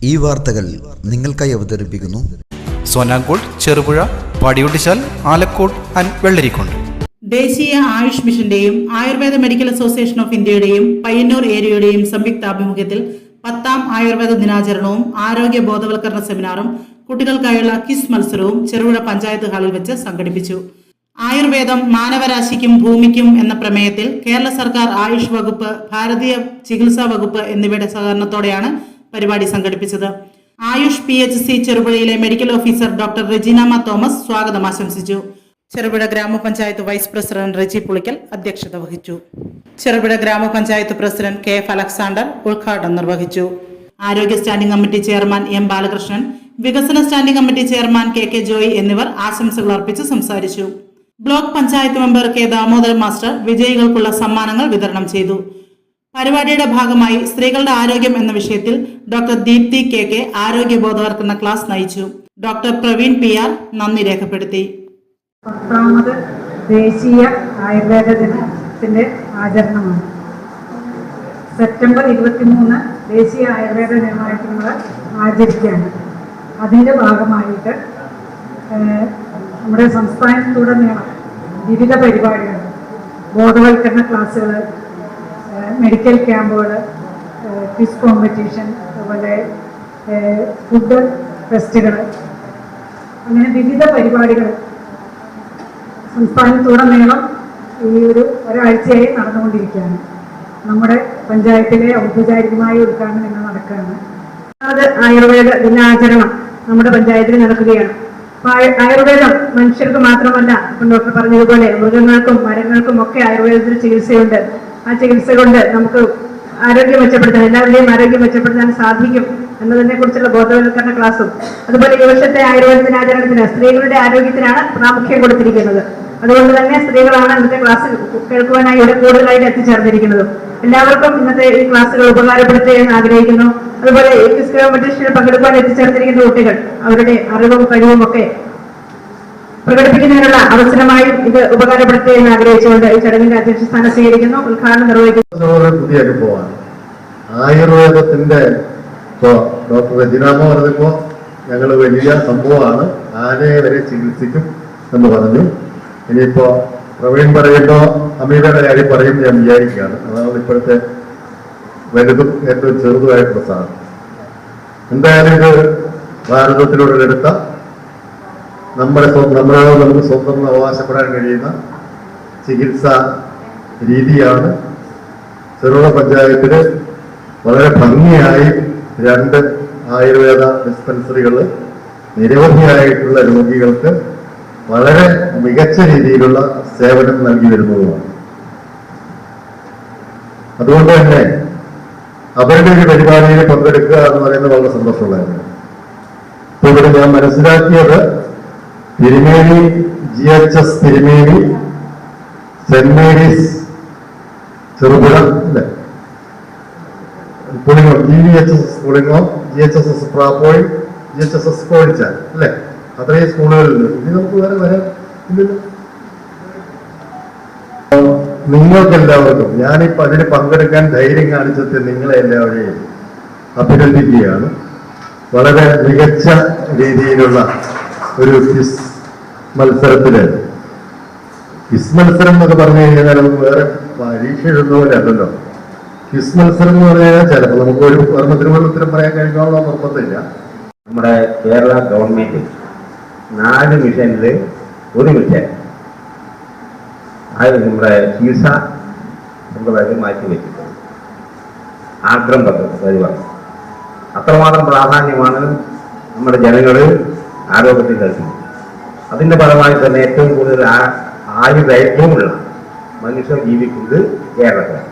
ഈ വാർത്തകൾ നിങ്ങൾക്കായി അവതരിപ്പിക്കുന്നു സോനാങ്കോട്, ചെറുപുഴ, പാടിയൊട്ടിച്ചാൽ, ആലക്കോട് ആൻഡ് വെള്ളരിക്കുണ്ട്. ദേശീയ ആയുഷ് മിഷന്റെയും ആയുർവേദ മെഡിക്കൽ അസോസിയേഷൻ ഓഫ് ഇന്ത്യയുടെയും പയ്യന്നൂർ ഏരിയയുടെയും സംയുക്താഭിമുഖ്യത്തിൽ 10ാം ആയുർവേദ ദിനാചരണവും ആരോഗ്യ ബോധവൽക്കരണ സെമിനാറും കുട്ടികൾക്കായുള്ള ക്വിസ് മത്സരവും ചെറുപുഴ പഞ്ചായത്ത് ഹാളിൽ വെച്ച് സംഘടിപ്പിച്ചു. ആയുർവേദം മാനവരാശിക്കും ഭൂമിക്കും എന്ന പ്രമേയത്തിൽ കേരള സർക്കാർ ആയുഷ് വകുപ്പ്, ഭാരതീയ ചികിത്സാ വകുപ്പ് എന്നിവയുടെ സഹകരണത്തോടെയാണ് പരിപാടി സംഘടിപ്പിച്ചത്. ആയുഷ് PHC ചെറുപുഴയിലെ medical officer doctor Rejinama Thomas സ്വാഗതം ആശംസിച്ചു. ചെറുപുഴ ഗ്രാമപഞ്ചായത്ത് വൈസ് പ്രസിഡന്റ് റെജി പുളിക്കൽ അധ്യക്ഷത വഹിച്ചു. ചെറുപുഴ ഗ്രാമപഞ്ചായത്ത് പ്രസിഡന്റ് KF അലക്സാണ്ടർ ഉദ്ഘാടനം നിർവഹിച്ചു. ആരോഗ്യ standing committee chairman M Balakrishnan, വികസന standing committee chairman KK Joy എന്നിവർ ആശംസകൾ അർപ്പിച്ച് സംസാരിച്ചു. Block panchayat member K Damodaran master വിജയികൾക്കുള്ള സമ്മാനങ്ങൾ വിതരണം ചെയ്തു. പരിപാടിയുടെ ഭാഗമായി സ്ത്രീകളുടെ ആരോഗ്യം എന്ന വിഷയത്തിൽ ഡോക്ടർ ദീപ്തി KK ആരോഗ്യ ബോധവൽക്കരണ ക്ലാസ് നയിച്ചു. ഡോക്ടർ പ്രവീൺ PR നന്ദി രേഖപ്പെടുത്തി. 10ാമത് ദേശീയ ആയുർവേദ ദിനത്തിന്റെ ആചരണമാണ്. സെപ്റ്റംബർ 23 ദേശീയ ആയുർവേദ ദിനമായിട്ട് നമ്മൾ ആചരിക്കുകയാണ്. അതിൻ്റെ ഭാഗമായിട്ട് നമ്മുടെ സംസ്ഥാനത്തുടനീളം വിവിധ പരിപാടികൾ, ബോധവൽക്കരണ ക്ലാസ്സുകൾ, മെഡിക്കൽ ക്യാമ്പുകൾ, ക്വിസ് കോമ്പറ്റീഷൻ, അതുപോലെ ഫുഡ് ഫെസ്റ്റുകൾ, അങ്ങനെ വിവിധ പരിപാടികൾ സംസ്ഥാനത്തുടനീളം ഈ ഒരാഴ്ചയായി നടന്നുകൊണ്ടിരിക്കുകയാണ്. നമ്മുടെ പഞ്ചായത്തിലെ ഔപചാരികമായ ഉദ്ഘാടനം ഇന്ന് നടക്കുകയാണ്. അത് ആയുർവേദ ദിനാചരണം നമ്മുടെ പഞ്ചായത്തിൽ നടക്കുകയാണ്. ആയുർവേദം മനുഷ്യർക്ക് മാത്രമല്ല, ഇപ്പം ഡോക്ടർ പറഞ്ഞതുപോലെ മൃഗങ്ങൾക്കും മരങ്ങൾക്കും ഒക്കെ ആയുർവേദത്തിൽ ചികിത്സയുണ്ട്. ആ ചികിത്സ കൊണ്ട് നമുക്ക് ആരോഗ്യം മെച്ചപ്പെടുത്താൻ, എല്ലാവരുടെയും ആരോഗ്യം മെച്ചപ്പെടുത്താൻ സാധിക്കും എന്നതിനെ കുറിച്ചുള്ള ബോധവൽക്കരണ ക്ലാസ്സും, അതുപോലെ ഈ വർഷത്തെ ആയുർവേദ ദിനാചരണത്തിന് സ്ത്രീകളുടെ ആരോഗ്യത്തിനാണ് പ്രാമുഖ്യം കൊടുത്തിരിക്കുന്നത്. അതുകൊണ്ട് തന്നെ സ്ത്രീകളാണ് ഇന്നത്തെ ക്ലാസ് കേൾക്കുവാനായി ഇവിടെ കൂടുതലായിട്ട് എത്തിച്ചേർന്നിരിക്കുന്നത്. എല്ലാവർക്കും ഇന്നത്തെ ഈ ക്ലാസ്സുകൾ ഉപകാരപ്പെടുത്തുക എന്ന് ആഗ്രഹിക്കുന്നു. അതുപോലെ ഈ ക്വിസ് കോമ്പറ്റീഷനിൽ പങ്കെടുക്കാൻ എത്തിച്ചേർന്നിരിക്കുന്ന കുട്ടികൾ അവരുടെ അറിവും കഴിവും ഒക്കെ പ്രകടിപ്പിക്കുന്നതിനുള്ള അവസരമായും ഇത് ഉപകാരപ്പെടുത്തുക എന്ന് ആഗ്രഹിച്ചുകൊണ്ട് ഈ ചടങ്ങിന്റെ അധ്യക്ഷ സ്ഥാനം സ്വീകരിക്കുന്നു. ഉദ്ഘാടനം നിർവഹിക്കുന്നു. പുതിയ അനുഭവമാണ് ആയുർവേദത്തിന്റെ. ഡോക്ടർ റെജിനാമ പറഞ്ഞപ്പോ ഞങ്ങൾ വലിയ സംഭവമാണ്, ആനയെ വരെ ചികിത്സിക്കും എന്ന് പറഞ്ഞു. ഇനിയിപ്പോ പ്രവീൺ പറയുമ്പോ അമീബയുടെ കാര്യം പറയും ഞാൻ വിചാരിക്കുകയാണ്. അതാണ് ഇപ്പോഴത്തെ വലുതും ഏറ്റവും ചെറുതുമായിട്ടുള്ള സാധനം. എന്തായാലും ഇത് ഭാരതത്തിലൂടെ എടുത്ത നമ്മളോട് നമുക്ക് സ്വന്തം അവകാശപ്പെടാൻ കഴിയുന്ന ചികിത്സാ രീതിയാണ്. ചെറുപുഴ പഞ്ചായത്തിൽ വളരെ ഭംഗിയായി 2 ആയുർവേദ ഡിസ്പെൻസറികൾ നിരവധിയായിട്ടുള്ള രോഗികൾക്ക് വളരെ മികച്ച രീതിയിലുള്ള സേവനം നൽകി വരുന്നതുമാണ്. അതുകൊണ്ട് തന്നെ അവരുടെ ഒരു പരിപാടിയിൽ പങ്കെടുക്കുക എന്ന് പറയുന്നത് വളരെ സന്തോഷമുള്ളതാണ്. ഇപ്പൊ ഇവിടെ ഞാൻ മനസ്സിലാക്കിയത് തിരുമേനി GHS തിരുമേനി, സെന്റ് മേരീസ് ചെറുപുഴ അല്ലെ, പുളിങ്ങോ, GVHS പുളിങ്ങോ, GHSS പ്രാപ്പോഴി, GHSS കോഴിച്ചാൽ അല്ലെ, അത്രയും സ്കൂളുകളിൽ ഇനി നമുക്ക് വേറെ വരാം. നിങ്ങൾക്കെല്ലാവർക്കും ഞാനിപ്പോൾ അതിന് പങ്കെടുക്കാൻ ധൈര്യം കാണിച്ചത് നിങ്ങളെ എല്ലാവരെയും അഭിനന്ദിക്കുകയാണ്. വളരെ മികച്ച രീതിയിലുള്ള ഒരു ക്വിസ് മത്സരത്തില്, ക്വിസ് മത്സരം എന്നൊക്കെ പറഞ്ഞു കഴിഞ്ഞാൽ നമുക്ക് വേറെ പരീക്ഷ എഴുതുന്ന പോലെ അല്ലല്ലോ. ക്വിസ് മത്സരം എന്ന് പറഞ്ഞു കഴിഞ്ഞാൽ ചിലപ്പോൾ നമുക്ക് ഒരു ഓർമ്മത്തിനുള്ള ഉത്തരം പറയാൻ കഴിഞ്ഞോളോ നിർബന്ധമില്ല. നമ്മുടെ കേരള ഗവൺമെന്റ് 4 മിഷനിൽ 1 മിഷൻ അത് നമ്മുടെ ചികിത്സ നമ്മുടെ മാറ്റി വെച്ചിട്ടുണ്ട്. ആക്രം പദ്ധതി അത്രമാത്രം പ്രാധാന്യമാണ് നമ്മുടെ ജനങ്ങൾ ആരോഗ്യത്തിൽ നൽകുന്നത്. അതിൻ്റെ ഫലമായി തന്നെ ഏറ്റവും കൂടുതൽ ആയുർദൈർഘ്യമുള്ള മനുഷ്യർ ജീവിക്കുന്നത് കേരളത്തിലാണ്.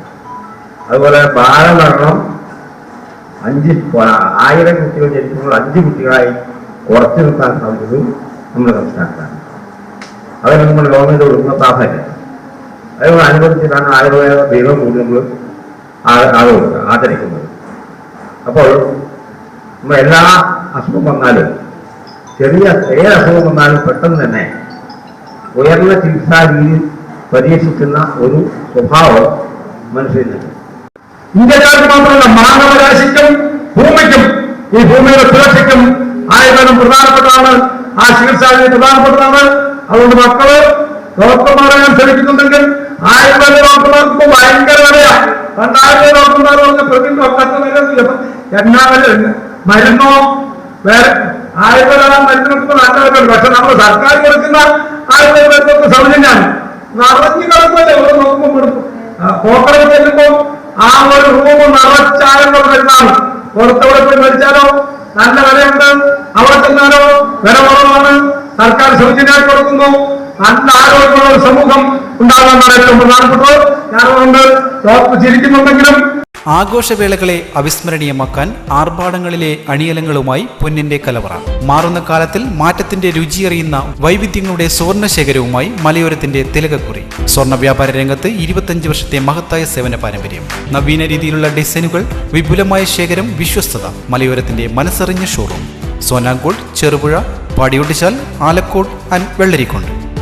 അതുപോലെ ബാലമരണം 1000 കുട്ടികൾ ജനിക്കുമ്പോൾ 5 കുട്ടികളായി കുറച്ചു നിർത്താൻ സാധിച്ചതും നമ്മുടെ സംസ്ഥാനത്താണ്. അതാണ് നമ്മുടെ ഗവൺമെന്റ് കൊടുക്കുന്ന പ്രാധാന്യം. അതിനോടനുബന്ധിച്ചിട്ടാണ് ആയുർവേദ ദൈവം കൂടി നമ്മൾ ആചരിക്കുന്നത്. അപ്പോൾ നമ്മൾ എല്ലാ അസുഖം വന്നാലും, ഏത് അസുഖം വന്നാലും പെട്ടെന്ന് തന്നെ ഉയർന്ന ചികിത്സാ രീതി പരീക്ഷിക്കുന്ന ഒരു സ്വഭാവം മനുഷ്യനുണ്ട്. ഇന്ത്യക്കാർക്ക് മാത്രമല്ല മാനവരാശിക്കും ഭൂമിക്കും ഈ ഭൂമിയുടെ സുരക്ഷയ്ക്കും ആയുർവേദം പ്രധാനപ്പെട്ടതാണ്, ആ ചികിത്സാ രീതി പ്രധാനപ്പെട്ടതാണ്. അതുകൊണ്ട് മക്കള് ഡോക്ടർമാരാകാൻ ശ്രമിക്കുന്നുണ്ടെങ്കിൽ ആയുർവേദ ഡോക്ടർമാർക്ക് ഭയങ്കര വിലയാ. പണ്ട് ആയുർവേദ ഡോക്ടർമാർ പറഞ്ഞ എന്നാ മരുന്നോ വേറെ ആയുർവേദ മരുന്നിനൊക്കെ നല്ല വിലയുണ്ട്. പക്ഷെ നമ്മൾ സർക്കാർ കൊടുക്കുന്ന ആയുർവേദ മരുന്നൊക്കെ സൗജന്യമാണ്. നിറഞ്ഞു കിടക്കുമല്ലേ ഇവിടെ നോക്കുമ്പോൾ കൊടുക്കും. പോക്കറിൽ ചെല്ലുമ്പോ ആ ഒരു റൂം നിറച്ചാലുള്ള മരുന്നാണ്. പുറത്തവിടെ പോയി മേടിച്ചാലോ നല്ല വിലയുണ്ട്, അവിടെ ചെന്നാലോ വില കുറവാണ്. സർക്കാർ സൗജന്യമായി കൊടുക്കുന്നു. നല്ല ആരോഗ്യമുള്ള ഒരു സമൂഹം ഉണ്ടാകാനാണ് ഏറ്റവും പ്രധാനപ്പെട്ടത്. ഞാനുകൊണ്ട് ഡോക്ടർ ചിരിക്കുന്നുണ്ടെങ്കിലും ആഘോഷവേളകളെ അവിസ്മരണീയമാക്കാൻ ആർഭാടങ്ങളിലെ അണിയലങ്ങളുമായി പൊന്നിന്റെ കലവറ. മാറുന്ന കാലത്തിൽ മാറ്റത്തിന്റെ രുചിയറിയുന്ന വൈവിധ്യങ്ങളുടെ സുവർണശേഖരവുമായി മലയോരത്തിന്റെ തിലകക്കുറി. സ്വർണ്ണ വ്യാപാര രംഗത്ത് 25 വർഷത്തെ മഹത്തായ സേവന പാരമ്പര്യം, നവീന രീതിയിലുള്ള ഡിസൈനുകൾ, വിപുലമായ ശേഖരം, വിശ്വസ്തത. മലയോരത്തിന്റെ മനസ്സറിഞ്ഞ ഷോറൂം. സോനാങ്കോട്, ചെറുപുഴ, പാടിയൊട്ടിച്ചാൽ, ആലക്കോട് ആൻഡ് വെള്ളരിക്കുണ്ട്.